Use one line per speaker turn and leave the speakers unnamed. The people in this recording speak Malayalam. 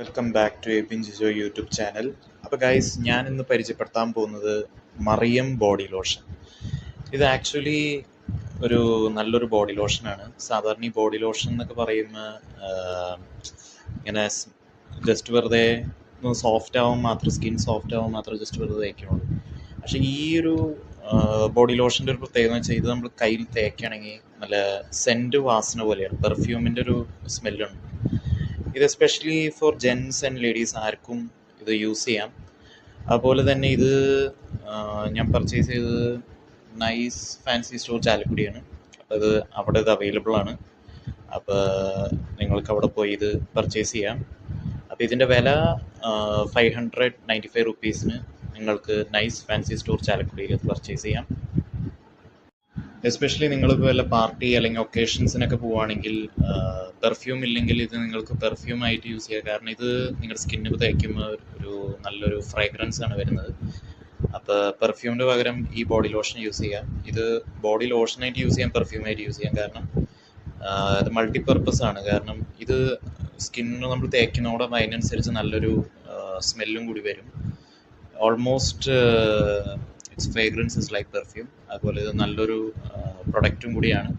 Welcome back to Abin Jijo YouTube channel. അപ്പോൾ ഗൈസ്, ഞാൻ ഇന്ന് പരിചയപ്പെടുത്താൻ പോകുന്നത് മറിയം ബോഡി ലോഷൻ. ഇത് ആക്ച്വലി ഒരു നല്ലൊരു ബോഡി ലോഷനാണ്. സാധാരണ ഈ ബോഡി ലോഷൻ എന്നൊക്കെ പറയുമ്പോൾ ഇങ്ങനെ ജസ്റ്റ് വെറുതെ സോഫ്റ്റ് ആവാൻ മാത്രം, സ്കിൻ സോഫ്റ്റ് ആവാൻ മാത്രം ജസ്റ്റ് വെറുതെ തേക്കണുള്ളൂ. പക്ഷേ ഈ ഒരു ബോഡി ലോഷൻ്റെ ഒരു പ്രത്യേകത എന്ന് വെച്ചാൽ ഇത് നമ്മൾ കയ്യിൽ തേക്കുകയാണെങ്കിൽ നല്ല സെൻറ്റ് വാസന പോലെയാണ്, പെർഫ്യൂമിൻ്റെ ഒരു സ്മെല്ലുണ്ട്. ഇത് especially for gents and ladies ആർക്കും ഇത് യൂസ് ചെയ്യാം. അതുപോലെ തന്നെ ഇത് ഞാൻ പർച്ചേസ് ചെയ്തത് നൈസ് ഫാൻസി സ്റ്റോർ ചാലക്കുടിയാണ്. അപ്പോൾ ഇത് അവിടെ ഇത് അവൈലബിൾ ആണ്. അപ്പോൾ നിങ്ങൾക്ക് അവിടെ പോയി ഇത് പർച്ചേസ് ചെയ്യാം. അപ്പോൾ ഇതിൻ്റെ വില 595 റുപ്പീസിന് നിങ്ങൾക്ക് നൈസ് ഫാൻസി സ്റ്റോർ ചാലക്കുടിയിൽ ഇത് പർച്ചേസ് ചെയ്യാം. എസ്പെഷ്യലി നിങ്ങൾക്ക് വല്ല പാർട്ടി അല്ലെങ്കിൽ ഒക്കേഷൻസിനൊക്കെ പോവുകയാണെങ്കിൽ പെർഫ്യൂം ഇല്ലെങ്കിൽ ഇത് നിങ്ങൾക്ക് പെർഫ്യൂമായിട്ട് യൂസ് ചെയ്യാം. കാരണം ഇത് നിങ്ങളുടെ സ്കിന്നിൽ തേക്കുമ്പോൾ ഒരു നല്ലൊരു ഫ്രാഗ്രൻസ് ആണ് വരുന്നത്. അപ്പോൾ പെർഫ്യൂമിന് പകരം ഈ ബോഡി ലോഷൻ യൂസ് ചെയ്യാം. ഇത് ബോഡി ലോഷനായിട്ട് യൂസ് ചെയ്യാം, പെർഫ്യൂമായിട്ട് യൂസ് ചെയ്യാം. കാരണം ഇത് മൾട്ടിപർപ്പസ് ആണ്. കാരണം ഇത് സ്കിന്നിന് നമ്മൾ തേക്കുന്നതോടെ അതിനനുസരിച്ച് നല്ലൊരു സ്മെല്ലും കൂടി വരും. Almost it's fragrance is like perfume. അതുപോലെ ഇത് നല്ലൊരു പ്രൊഡക്റ്റും കൂടിയാണ്.